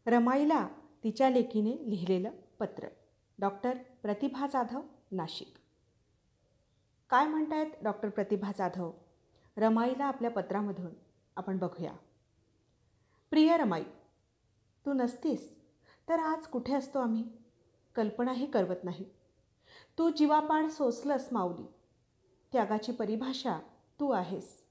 रमाईला तिच्या लेकीने लिहिलेलं पत्र. डॉक्टर प्रतिभा जाधव, नाशिक. काय म्हणतायत डॉक्टर प्रतिभा जाधव रमाईला आपल्या पत्रामधून? आपण बघूया. प्रिय रमाई, तू नसतीस तर आज कुठे असतो आम्ही, कल्पनाही करवत नाही. तू जीवापाड सोसलंस माऊली. त्यागाची परिभाषा तू आहेस.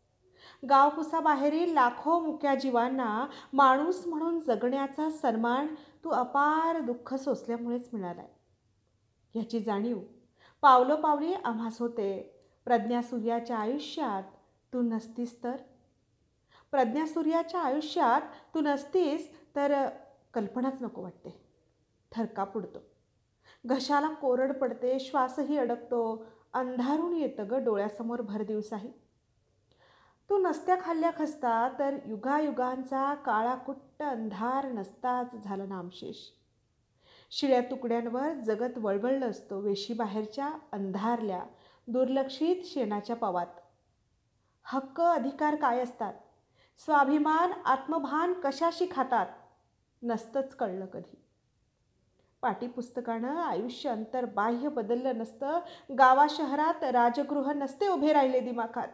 गावकुसाबाहेरील लाखो मुक्या जीवांना माणूस म्हणून जगण्याचा सन्मान तू अपार दुःख सोसल्यामुळेच मिळालाय. ह्याची जाणीव पावलोपावली आम्हास होते. प्रज्ञासूर्याच्या आयुष्यात तू नसतीस तर कल्पनाच नको वाटते. थरकाप उडतो, घशाला कोरड पडते, श्वासही अडकतो, अंधारून येतं ग डोळ्यासमोर भरदिवसाही. तू नसत्या खाल्ल्या खसता तर युगायुगांचा काळाकुट्ट अंधार नसताच झाला नामशेष. शिळ्या तुकड्यांवर जगत वळवळलं असतो वेशीबाहेरच्या अंधारल्या दुर्लक्षित शेणाच्या पवात. हक्क अधिकार काय असतात, स्वाभिमान आत्मभान कशाशी खातात, नसतंच कळलं कधी. पाटीपुस्तकानं आयुष्य अंतर्बाह्य बदललं नसतं, गावाशहरात राजगृह नसते उभे राहिले दिमाखात.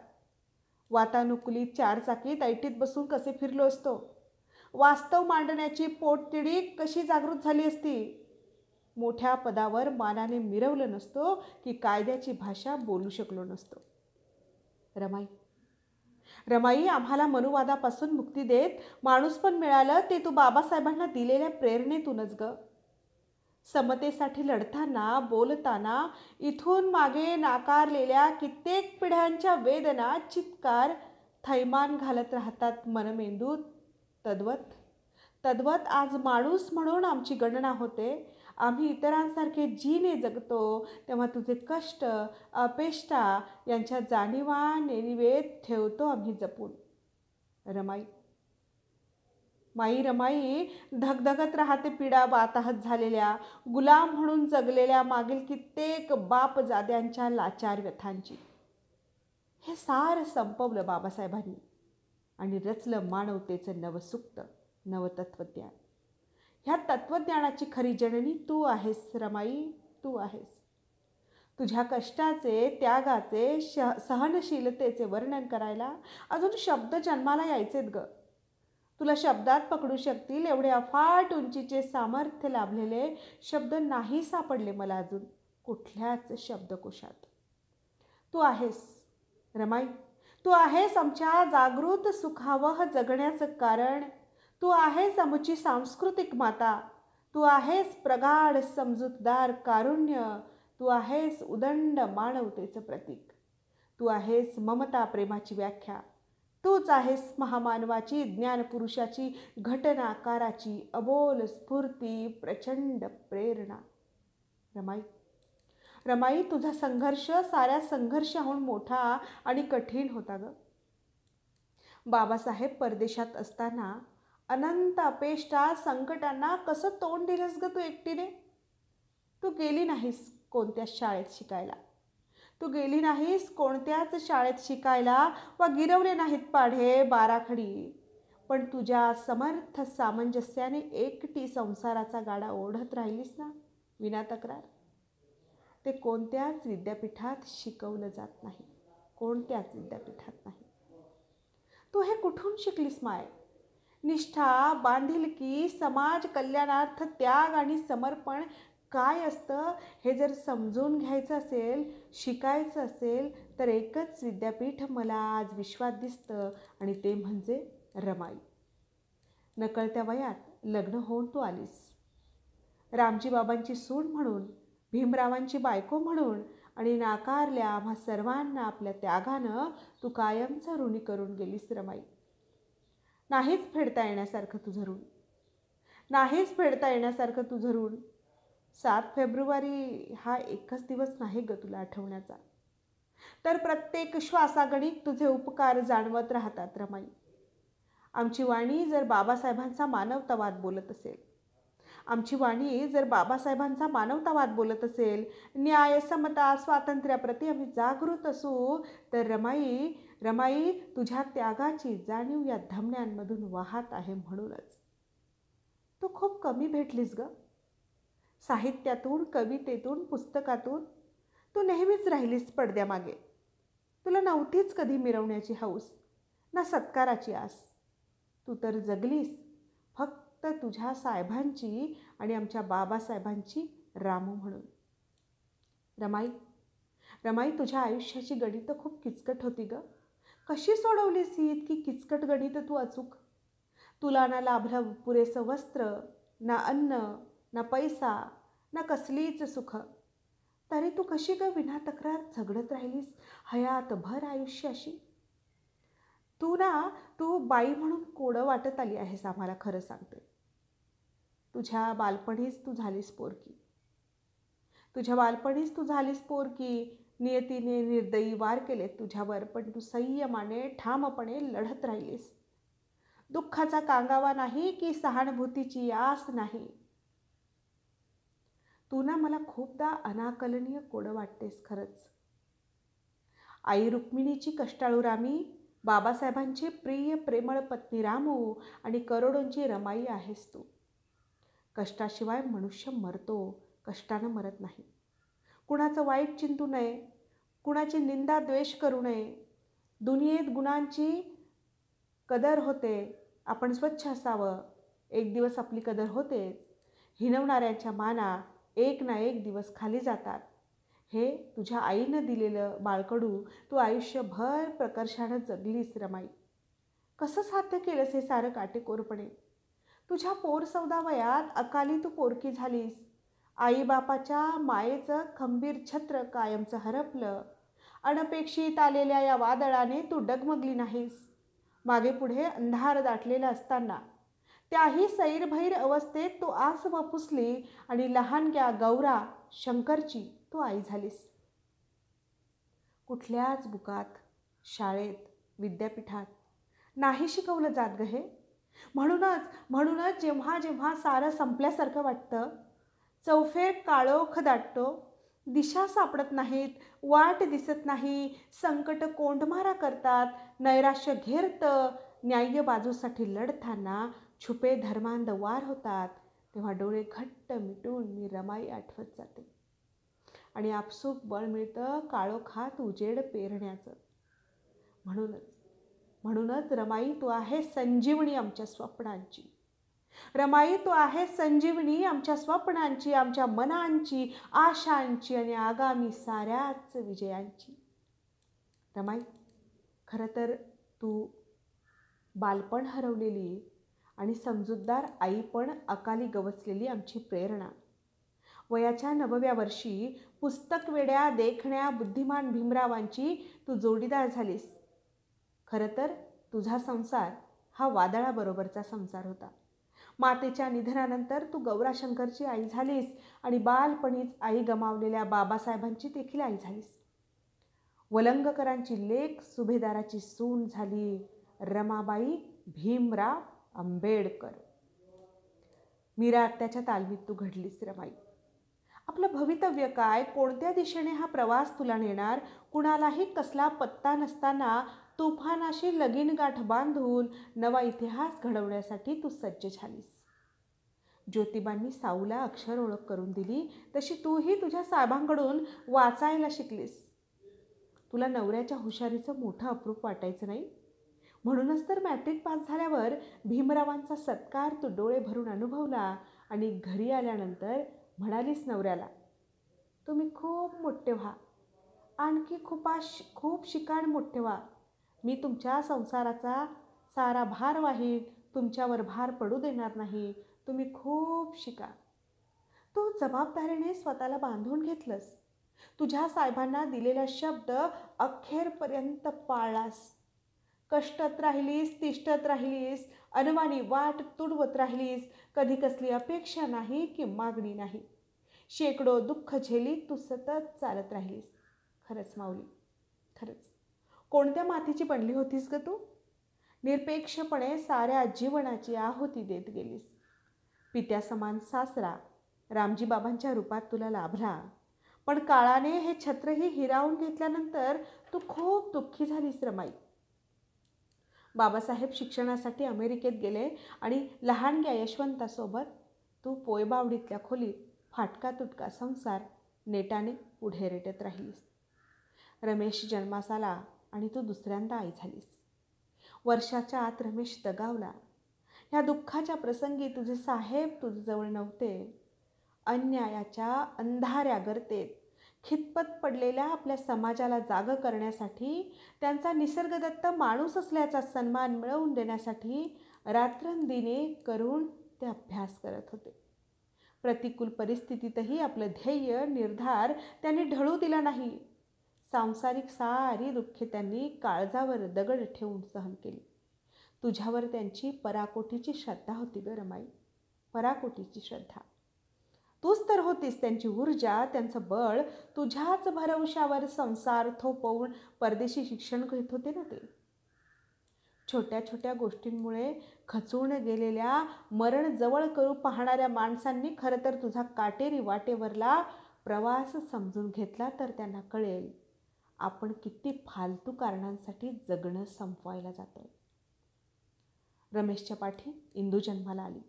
वातानुकूलित चारचाकीत ऐटीत बसून कसे फिरलो असतो, वास्तव मांडण्याची पोटतिडी कशी जागृत झाली असती. मोठ्या पदावर मानाने मिरवलं नसतो की कायद्याची भाषा बोलू शकलो नसतो. रमाई, आम्हाला मनुवादापासून मुक्ती देत माणूस पण मिळालं ते तू बाबासाहेबांना दिलेल्या प्रेरणेतूनच ग. समतेसाठी लढताना बोलताना इथून मागे नाकारलेल्या कित्येक पिढ्यांच्या वेदना चित्कार थैमान घालत राहतात मनमेंदूत. तद्वत आज माणूस म्हणून आमची गणना होते. आम्ही इतरांसारखे जीने जगतो तेव्हा तुझे कष्ट अपेष्टा यांच्या जाणीवा नेणिवेत ठेवतो आम्ही जपून. रमाई, धगधगत राहते पीडा वाताहत झालेल्या, गुलाम म्हणून जगलेल्या मागील कित्येक बापजाद्यांच्या लाचार व्यथांची. हे सार संपवलं बाबासाहेबांनी आणि रचलं मानवतेचं नवसुक्त नवतत्वज्ञान. ह्या तत्वज्ञानाची खरी जननी तू आहेस रमाई, तू आहेस. तुझ्या कष्टाचे, त्यागाचे, सहनशीलतेचे वर्णन करायला अजून शब्द जन्माला यायचेत ग. तुला शब्दात पकडू शकतील एवढे अफाट उंचीचे सामर्थ्य लाभलेले शब्द नाही सापडले मला अजून कुठल्याच शब्दकोशात. तू आहेस रमाई, तू आहेस आमच्या जागृत सुखावह जगण्याचं कारण. तू आहेस आमची सांस्कृतिक माता. तू आहेस प्रगाढ समजूतदार कारुण्य. तू आहेस उदंड मानवतेचं प्रतीक. तू आहेस ममता प्रेमाची व्याख्या. तूच आहेस महामानवाची, ज्ञानपुरुषाची, घटनाकाराची अबोल स्फूर्ती, प्रचंड प्रेरणा. रमाई, तुझा संघर्ष साऱ्या संघर्षाहून मोठा आणि कठीण होता ग. बाबासाहेब परदेशात असताना अनंत अपेष्टा संकटांना कसं तोंड दिलंस ग तू एकटीने. तू गेली नाहीस कोणत्याच शाळेत शिकायला वा गिरवले नाहीत पाढे बाराखडी. पण तुझ्या समर्थ सामंजस्याने एकटी संसाराचा गाडा ओढत राहिलीस ना विना तक्रार. ते कोणत्याच विद्यापीठात शिकवलं जात नाही, कोणत्याच विद्यापीठात नाही. तू हे कुठून शिकलीस माय? निष्ठा, बांधिलकी, समाज कल्याणार्थ त्याग आणि समर्पण काय असतं हे जर समजून घ्यायचं असेल, शिकायचं असेल तर एकच विद्यापीठ मला आज विश्वात दिसतं आणि ते म्हणजे रमाई. नकळत्या वयात लग्न होऊन तू आलीस. रामजी बाबांची सून म्हणून, भीमरावांची बायको म्हणून आणि नाकारल्या आम्हा सर्वांना आपल्या त्यागानं तू कायमचं ऋणी करून गेलीस रमाई. नाहीच फेडता येण्यासारखं तुझं ऋण. 7 फेब्रुवारी हा एकच दिवस नाही ग तुला आठवण्याचा, तर प्रत्येक श्वासागणिक तुझे उपकार जाणवत राहतात रमाई. आमची वाणी जर बाबासाहेबांचा मानवतावाद बोलत असेल, न्याय, समता, स्वातंत्र्याप्रती आम्ही जागृत असू तर रमाई तुझ्या त्यागाची जाणीव या धमन्यांमधून वाहत आहे. म्हणूनच तू खूप कमी भेटलीस ग. साहित्यातून, कवितेतून, पुस्तकातून तू नेहमीच राहिलीस पडद्यामागे. तुला नव्हतीच कधी मिरवण्याची हौस, ना सत्काराची आस. तू तर जगलीस फक्त तुझ्या साहेबांची आणि आमच्या बाबासाहेबांची रामू म्हणून. रमाई, रमाई, तुझ्या आयुष्याची गणितं खूप किचकट होती ग. कशी सोडवलीस ही इतकी किचकट गणितं तू अचूक? तुला ना लाभलं पुरेसं वस्त्र, ना अन्न, ना पैसा, ना कसलीच सुख. तरी तू कशी ग विना तक्रार झगडत राहिलीस हयातभर आयुष्याशी? तू बाई म्हणून कोडं वाटत आली आहेस आम्हाला, खरं सांगते. तुझ्या बालपणीच तू झालीस पोरकी. नियतीने निर्दयी वार केलेत तुझ्यावर, पण तू संयमाने ठामपणे लढत राहिलीस. दुःखाचा कांगावा नाही की सहानुभूतीची आस नाही. तू ना मला खूपदा अनाकलनीय कोडं वाटतेस खरंच. आई रुक्मिणीची कष्टाळू रामी, बाबासाहेबांची प्रिय प्रेमळ पत्नी रामू आणि करोडोंची रमाई आहेस तू. कष्टाशिवाय मनुष्य मरतो, कष्टानं मरत नाही. कुणाचं वाईट चिंतू नये, कुणाची निंदा द्वेष करू नये. दुनियेत गुणांची कदर होते, आपण स्वच्छ असावं. एक दिवस आपली कदर होतेच. हिणवणाऱ्यांच्या माना एक ना एक दिवस खाली जातात. हे तुझ्या आईनं दिलेलं बाळकडू तू आयुष्यभर प्रकर्षानं जगलीस रमाई. कसं साध्य केलंस हे सारं काटेकोरपणे? तुझ्या पोरसौदा वयात अकाली तू पोरकी झालीस. आईबापाच्या मायेचं खंबीर छत्र कायमचं हरपलं. अनपेक्षित आलेल्या या वादळाने तू डगमगली नाहीस. मागे पुढे अंधार दाटलेला असताना त्याही सैरभैर अवस्थेत तू आस पुसली आणि लहानग्या गौरा शंकरची तू आई झालीस. कुठल्याच बुकात, शाळेत, विद्यापीठात नाही शिकवलं जात ग हे. म्हणूनच जेव्हा जेव्हा सारं संपल्यासारखं वाटतं, चौफेर काळोख दाटतो, दिशा सापडत नाहीत, वाट दिसत नाही, संकट कोंडमारा करतात, नैराश्य घेरतं, न्याय्य बाजूसाठी लढताना छुपे धर्मांध वार होतात, तेव्हा डोळे घट्ट मिटून मी रमाई आठवत जाते. आणि आपसूक बळ मिळतं काळोखात उजेड पेरण्याचं. म्हणूनच रमाई, तू आहे संजीवनी आमच्या स्वप्नांची. रमाई, तू आहे संजीवनी आमच्या स्वप्नांची, आमच्या मनांची, आशांची आणि आगामी साऱ्याच विजयांची. रमाई, खरं तर तू बालपण हरवलेली आणि समजूतदार आई पण अकाली गवसलेली आमची प्रेरणा. वयाच्या 9व्या वर्षी पुस्तकवेड्या देखण्या बुद्धिमान भीमरावांची तू जोडीदार झालीस. खरं तर तुझा संसार हा वादळाबरोबरचा संसार होता. मातेच्या निधनानंतर तू गौराशंकरची आई झालीस आणि बालपणीच आई गमावलेल्या बाबासाहेबांची देखील आई झालीस. वलंगकरांची लेक, सुभेदाराची सून झाली रमाबाई भीमराव आंबेडकर. मीरा आत्याच्या तालमीत तू घडलीस रमाई. आपलं भवितव्य काय, कोणत्या दिशेने हा प्रवास तुला नेणार, कुणालाही कसला पत्ता नसताना तुफानाशी लगीनगाठ बांधून नवा इतिहास घडवण्यासाठी तू सज्ज झालीस. ज्योतिबांनी साऊला अक्षर ओळख करून दिली तशी तूही तुझ्या साहेबांकडून वाचायला शिकलीस. तुला नवऱ्याच्या हुशारीचं मोठं अप्रूप वाटायचं नाही. म्हणूनच तर मॅट्रिक पास झाल्यावर भीमरावांचा सत्कार तू डोळे भरून अनुभवला आणि घरी आल्यानंतर म्हणालीस नवऱ्याला, तुम्ही खूप मोठे व्हा, आणखी खूप शिकाण मोठे व्हा. मी तुमच्या संसाराचा सारा भार वाहीन, तुमच्यावर भार पडू देणार नाही. तुम्ही खूप शिका. तू जबाबदारीने स्वतःला बांधून घेतलंस. तुझ्या साहेबांना दिलेला शब्द अखेरपर्यंत पाळलास. कष्टत राहिलीस, तिष्ठत राहिलीस, अनवाणी वाट तुडवत राहिलीस. कधी कसली अपेक्षा नाही की मागणी नाही. शेकडो दुःख झेलीत तू सतत चालत राहिलीस. खरंच माऊली, खरंच कोणत्या मातीची बनली होतीस ग तू? निरपेक्षपणे साऱ्या जीवनाची आहुती देत गेलीस. पित्यासमान सासरा रामजी बाबांच्या रूपात तुला लाभला, पण काळाने हे छत्रही हिरावून घेतल्यानंतर तू खूप दुःखी झालीस रमाई. बाबासाहेब शिक्षणासाठी अमेरिकेत गेले आणि लहानग्या यशवंतासोबत तू पोयबावडीतल्या खोलीत फाटका तुटका संसार नेटाने पुढे रेटत राहिलीस. रमेश जन्मास आला आणि तू दुसऱ्यांदा आई झालीस. वर्षाच्या आत रमेश दगावला. ह्या दुःखाच्या प्रसंगी तुझे साहेब तुझ्याजवळ नव्हते. अन्यायाच्या अंधाऱ्या गर्तेत खितपत पडलेल्या आपल्या समाजाला जागं करण्यासाठी, त्यांचा निसर्गदत्त माणूस असल्याचा सन्मान मिळवून देण्यासाठी रात्रंदिने करून ते अभ्यास करत होते. प्रतिकूल परिस्थितीतही आपलं ध्येय निर्धार त्यांनी ढळू दिला नाही. सांसारिक सारी दुःखे त्यांनी काळजावर दगड ठेवून सहन केली. तुझ्यावर त्यांची पराकोटीची श्रद्धा होती ग रमाई, पराकोटीची श्रद्धा. तूच तर होतीस त्यांची ऊर्जा, त्यांचं बळ. तुझ्याच भरवशावर संसार थोपवून परदेशी शिक्षण घेत होते ना ते. छोट्या छोट्या गोष्टींमुळे खचून गेलेल्या, मरण जवळ करू पाहणाऱ्या माणसांनी खरं तर तुझा काटेरी वाटेवरला प्रवास समजून घेतला तर त्यांना कळेल आपण किती फालतू कारणांसाठी जगणं संपवायला जातोय. रमेशच्या पाठी इंदू जन्माला आली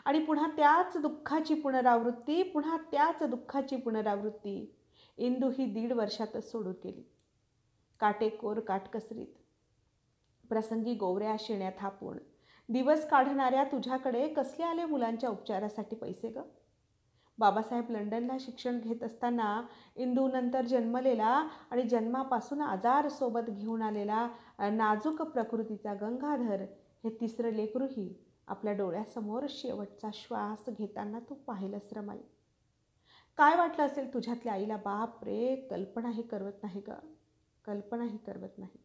आणि पुन्हा त्याच दुःखाची पुनरावृत्ती, पुन्हा त्याच दुःखाची पुनरावृत्ती इंदू ही 1.5 वर्षातच सोडून गेली. काटेकोर काटकसरीत, प्रसंगी गोवऱ्या शेण्या थापून दिवस काढणाऱ्या तुझ्याकडे कसले आले मुलांच्या उपचारासाठी पैसे ग? बाबासाहेब लंडनला शिक्षण घेत असताना इंदू नंतर जन्मलेला आणि जन्मापासून आजार सोबत घेऊन आलेला नाजूक प्रकृतीचा गंगाधर हे तिसरं लेकरूही आपल्या डोळ्यासमोर शेवटचा श्वास घेताना तू पाहिलंस रमाई. काय वाटलं असेल तुझ्यातल्या आईला? बाप रे, कल्पनाही करवत नाही ग, कल्पनाही करवत नाही.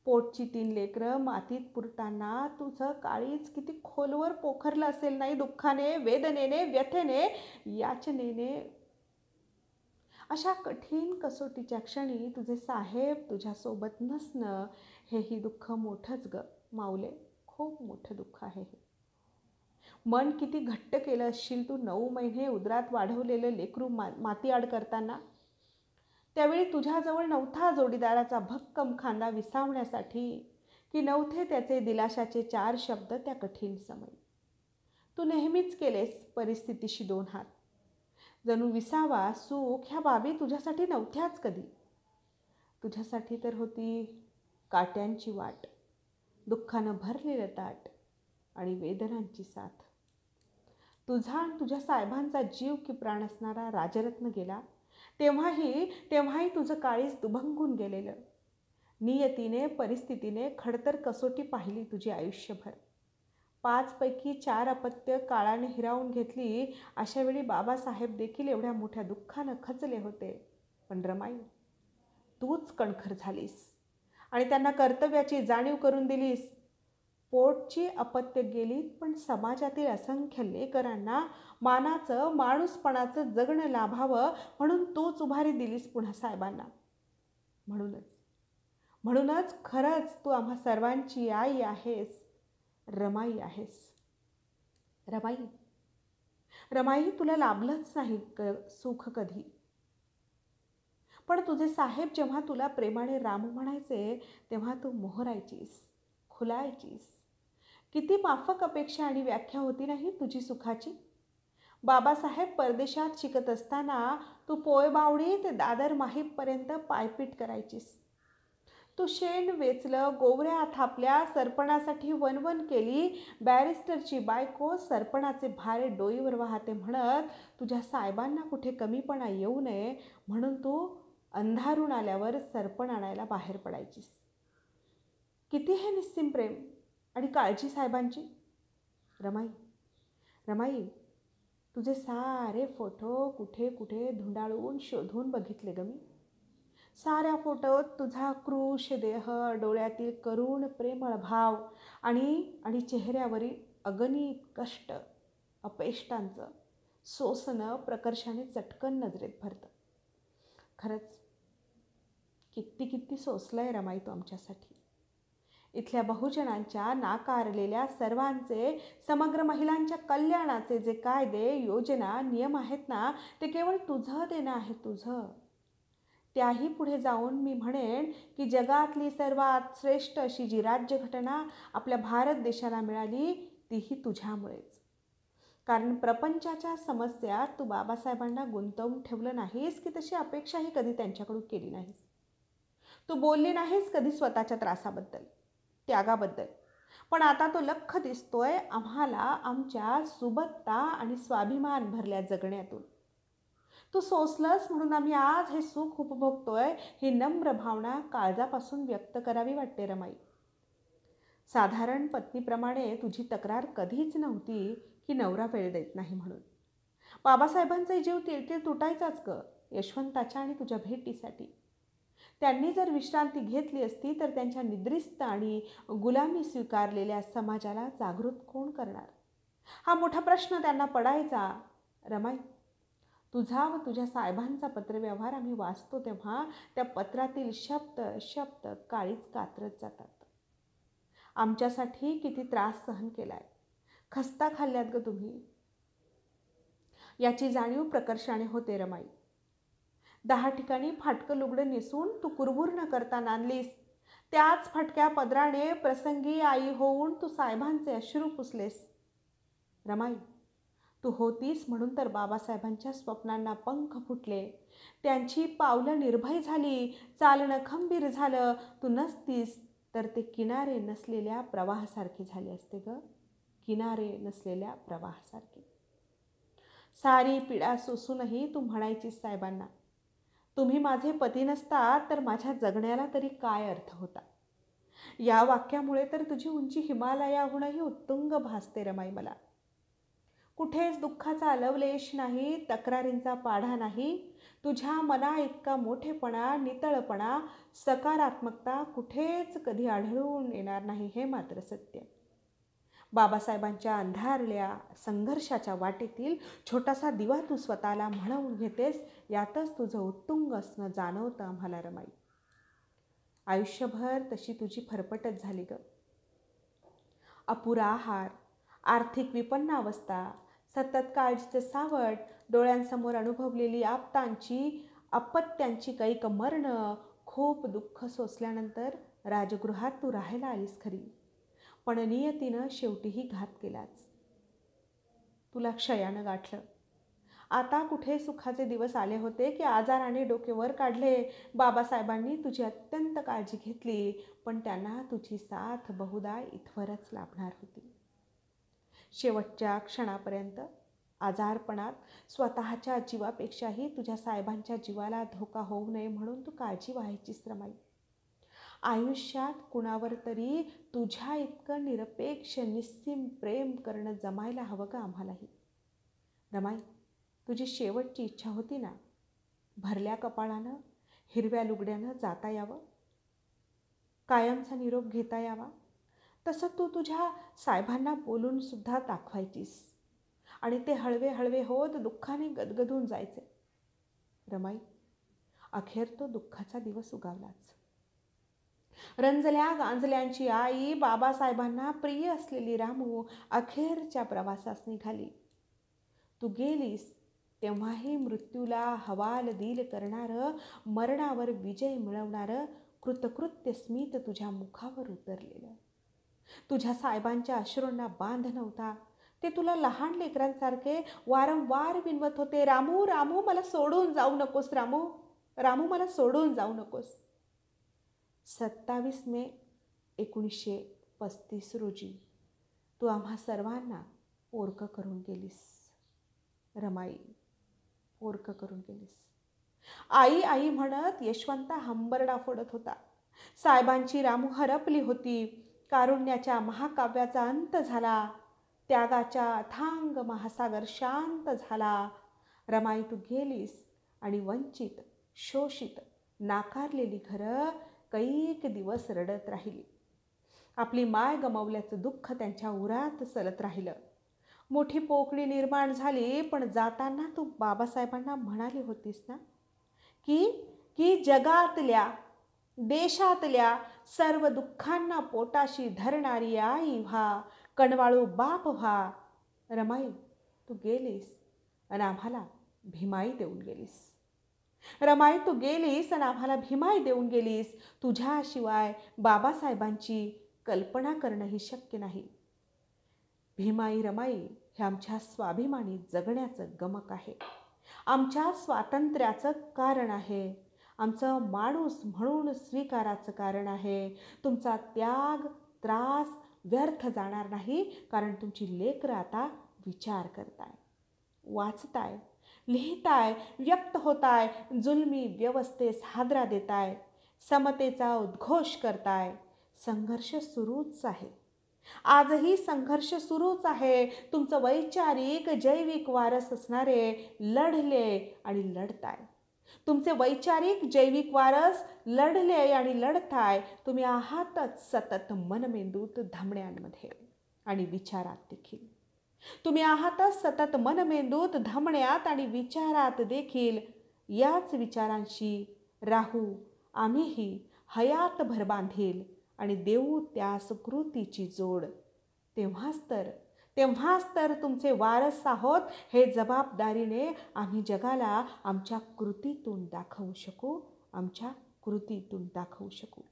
पोटची 3 लेकरं मातीत पुरताना तुझं काळीज किती खोलवर पोखरलं असेल नाही, दुःखाने, वेदनेने, व्यथेने, याचनेने. अशा कठीण कसोटीच्या क्षणी तुझे साहेब तुझ्यासोबत नसणं हेही दुःख मोठंच ग माऊले, खूप मोठं दुःख आहे हे. मन किती घट्ट केलं असशील तू 9 महिने उदरात वाढवलेलं लेकरू मातीआड करताना. त्यावेळी तुझ्याजवळ नव्हता जोडीदाराचा भक्कम खांदा विसावण्यासाठी, की नव्हते त्याचे दिलाशाचे 4 शब्द त्या कठीण समयी. तू नेहमीच केलेस परिस्थितीशी 2 हात. जणू विसावा, सुख ह्या बाबी तुझ्यासाठी नव्हत्याच कधी. तुझ्यासाठी तर होती काट्यांची वाट, दुःखानं भरलेलं ताट आणि वेदनांची साथ. तुझा आणि तुझ्या साहेबांचा जीव की प्राण असणारा राजरत्न गेला तेव्हाही तुझं काळीज दुभंगून गेलेलं. नियतीने, परिस्थितीने खडतर कसोटी पाहिली तुझी आयुष्यभर. 5 पैकी 4 अपत्य काळाने हिरावून घेतली. अशा वेळी बाबासाहेब देखील एवढ्या मोठ्या दुःखानं खचले होते. पण रमाई, तूच कणखर झालीस आणि त्यांना कर्तव्याची जाणीव करून दिलीस. पोटची अपत्य गेलीत, पण समाजातील असंख्य लेकरांना मानाचं, माणूसपणाचं जगणं लाभावं म्हणून तूच उभारी दिलीस पुन्हा साहेबांना. म्हणूनच खरंच तू आम्हा सर्वांची आई आहेस, रमाई आहेस. रमाई, तुला लाभलंच नाही सुख कधी. पण तुझे साहेब जेव्हा तुला प्रेमाने राम म्हणायचे तेव्हा तू मोहरायचीस, खुलायचीस. किती माफक अपेक्षा आणि व्याख्या होती नाही तुझी सुखाची. बाबासाहेब परदेशात शिकत असताना तू पोयबावडी ते दादर माहीमपर्यंत पायपीट करायचीस. तू शेण वेचलं, गोवऱ्या थापल्या, सरपणासाठी वनवन केली. बॅरिस्टरची बायको सरपणाचे भारे डोईवर वाहते म्हणत तुझ्या साहेबांना कुठे कमीपणा येऊ नये म्हणून तू अंधारून आल्यावर सरपण आणायला बाहेर पडायचीस. किती हे निस्सीम प्रेम आणि काळजी साहेबांची. रमाई, तुझे सारे फोटो कुठे कुठे धुंडाळून शोधून बघितले ग मी. साऱ्या फोटोत तुझा क्रूश देह, डोळ्यातील करुण प्रेमळ भाव आणि चेहऱ्यावरील अगणित कष्ट, अपेष्टांचं सोसणं प्रकर्षाने चटकन नजरेत भरतं. खरंच किती सोसलंय रमाई तू आमच्यासाठी. इथल्या बहुजनांच्या, नाकारलेल्या सर्वांचे, समग्र महिलांच्या कल्याणाचे जे कायदे, योजना, नियम आहेत ना, ते केवळ तुझं देणं आहे, तुझं. त्याही पुढे जाऊन मी म्हणेन की जगातली सर्वात श्रेष्ठ अशी जी राज्यघटना आपल्या भारत देशाला मिळाली तीही तुझ्यामुळेच. कारण प्रपंचाच्या समस्यात तू बाबासाहेबांना गुंतवून ठेवलं नाहीस की तशी अपेक्षाही कधी त्यांच्याकडून केली नाहीस. तू बोलली नाहीस कधी स्वतःच्या त्रासाबद्दल, त्यागाबद्दल. पण आता तो लख्ख दिसतोय आम्हाला आमच्या सुबत्ता आणि स्वाभिमान भरल्या जगण्यातून. तू सोसलंस म्हणून आम्ही आज हे सुख उपभोगतोय, ही नम्र भावना काळजापासून व्यक्त करावी वाटते रमाई. साधारण पत्नीप्रमाणे तुझी तक्रार कधीच नव्हती की नवरा वेळ देत नाही म्हणून. बाबासाहेबांचा जीव तिळतिळ तुटायचाच ग यशवंताच्या आणि तुझ्या भेटीसाठी. त्यांनी जर विश्रांती घेतली असती तर त्यांच्या निद्रिस्त आणि गुलामी स्वीकारलेल्या समाजाला जागृत कोण करणार, हा मोठा प्रश्न त्यांना पडायचा. रमाई, तुझा व तुझ्या साहेबांचा पत्रव्यवहार आम्ही वाचतो तेव्हा त्या पत्रातील शब्द शब्द काळीच कातरत जातात. आमच्यासाठी किती त्रास सहन केलाय, खस्ता खाल्ल्यात ग तुम्ही, याची जाणीव प्रकर्षाने होते रमाई. 10 ठिकाणी फाटकं लुगडं नेसून तू कुरबुर न करता नांदलीस. त्याच फटक्या पदराने प्रसंगी आई होऊन तू साहेबांचे अश्रू पुसलेस. रमाई, तू होतीस म्हणून तर बाबासाहेबांच्या स्वप्नांना पंख फुटले, त्यांची पावलं निर्भय झाली, चालणं खंबीर झालं. तू नसतीस तर ते किनारे नसलेल्या प्रवाहासारखे झाले असते ग, किनारे नसलेल्या प्रवाहासारखे. सारी पीडा सोसूनही तू म्हणायचीस साहेबांना, तुम्ही माझे पती नसतात तर माझ्या जगण्याला तरी काय अर्थ होता. या वाक्यामुळे तर तुझी उंची हिमालयाहूनही उत्तुंग भासते रमाई मला. कुठेच दुःखाचा लवलेश नाही, तक्रारींचा पाढा नाही. तुझ्या मना इतका मोठेपणा, नितळपणा, सकारात्मकता कुठेच कधी आढळून येणार नाही, हे मात्र सत्य. बाबासाहेबांच्या अंधारल्या संघर्षाच्या वाटेतील छोटासा दिवा तू स्वतःला म्हणवून घेतेस, यातच तुझं उत्तुंग असणं जाणवतं आम्हाला रमाई. आयुष्यभर तशी तुझी फरफटच झाली ग. अपुरा आहार, आर्थिक विपन्नावस्था, सतत काळजीचं सावट, डोळ्यांसमोर अनुभवलेली आपत्यांची कैक मरणं, खूप दुःख सोसल्यानंतर राजगृहात तू राहायला आलीस खरी, पण नियतीनं शेवटीही घात केलाच. तुला क्षयानं गाठलं. आता कुठे सुखाचे दिवस आले होते की आजाराने डोके वर काढले. बाबासाहेबांनी तुझी अत्यंत काळजी घेतली, पण त्यांना तुझी साथ बहुधा इथवरच लाभणार होती. शेवटच्या क्षणापर्यंत आजारपणात स्वतःच्या जीवापेक्षाही तुझ्या साहेबांच्या जीवाला धोका होऊ नये म्हणून तू काळजी व्हायचीस रमाई. आयुष्यात कुणावर तरी तुझ्या इतकं निरपेक्ष निस्सीम प्रेम करणं जमायला हवं का आम्हालाही. रमाई, तुझी शेवटची इच्छा होती ना, भरल्या कपाळानं हिरव्या लुगड्यानं जाता यावं, कायमचा निरोप घेता यावा. तसं तू तुझ्या साहेबांना बोलून सुद्धा दाखवायचीस आणि ते हळवे हळवे होत दुःखाने गदगदून जायचे. रमाई, अखेर तो दुःखाचा दिवस उगावलाच. रंजल्या गांजल्यांची आई, बाबासाहेबांना प्रिय असलेली रामू अखेरच्या प्रवासास निघाली. तू गेलीस तेव्हाही मृत्यूला हवालदिल करणारं, मरणावर विजय मिळवणारं कृतकृत्य स्मित तुझ्या मुखावर उतरलेलं. तुझ्या साहेबांच्या अश्रूंना बांध नव्हता. ते तुला लहान लेकरांसारखे वारंवार विनवत होते, रामू रामू मला सोडून जाऊ नकोस, रामू रामू मला सोडून जाऊ नकोस. 27 मे 1935 रोजी तू आम्हा सर्वांना पोरकं करून गेलीस रमाई, पोरकं करून गेलीस. आई आई म्हणत यशवंता हंबरडा फोडत होता. साहेबांची रामू हरपली होती. कारुण्याच्या महाकाव्याचा अंत झाला. त्यागाच्या अथांग महासागर शांत झाला. रमाई, तू गेलीस आणि वंचित, शोषित, नाकारलेली घरं कैक दिवस रडत राहिली. आपली माय गमावल्याचं दुःख त्यांच्या उरात सलत राहिलं. मोठी पोकळी निर्माण झाली. पण जाताना तू बाबासाहेबांना म्हणाली होतीस ना की जगातल्या, देशातल्या सर्व दुःखांना पोटाशी धरणारी आई व्हा, कणवाळू बाप व्हा. रमाई, तू गेलीस आणि आम्हाला भीमाई देऊन गेलीस. रमाई, तू गेलीस आणि आम्हाला भीमाई देऊन गेलीस. तुझ्याशिवाय बाबासाहेबांची कल्पना करणंही शक्य नाही. भीमाई रमाई हे आमच्या स्वाभिमानी जगण्याचं गमक आहे, आमच्या स्वातंत्र्याचं कारण आहे, आमचं माणूस म्हणून स्वीकाराचं कारण आहे. तुमचा त्याग त्रास व्यर्थ जाणार नाही, कारण तुमची लेकरं आता विचार करताय, वाचताय, लिहिताय, व्यक्त होताय, जुलमी व्यवस्थेस हादरा देताय, समतेचा उद्घोष करताय. संघर्ष सुरूच आहे, आजही संघर्ष सुरूच आहे. तुमचं वैचारिक जैविक वारस असणारे लढले आणि लढताय. तुमचे वैचारिक जैविक वारस लढले आणि लढताय. तुम्ही आहातच सतत मनमेंदूत धमण्यांमध्ये आणि विचारात देखील. तुम्ही आहातच सतत मनमेंदूत धमण्यात आणि विचारात देखील. याच विचारांशी राहू आम्हीही हयातभर बांधील आणि देऊ त्यास कृतीची जोड. तेव्हाच तर तुमचे वारस आहोत हे जबाबदारीने आम्ही जगाला आमच्या कृतीतून दाखवू शकू, आमच्या कृतीतून दाखवू शकू.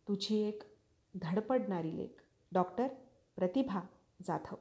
तुझी एक धडपडणारी लेक, डॉक्टर प्रतिभा जाधव.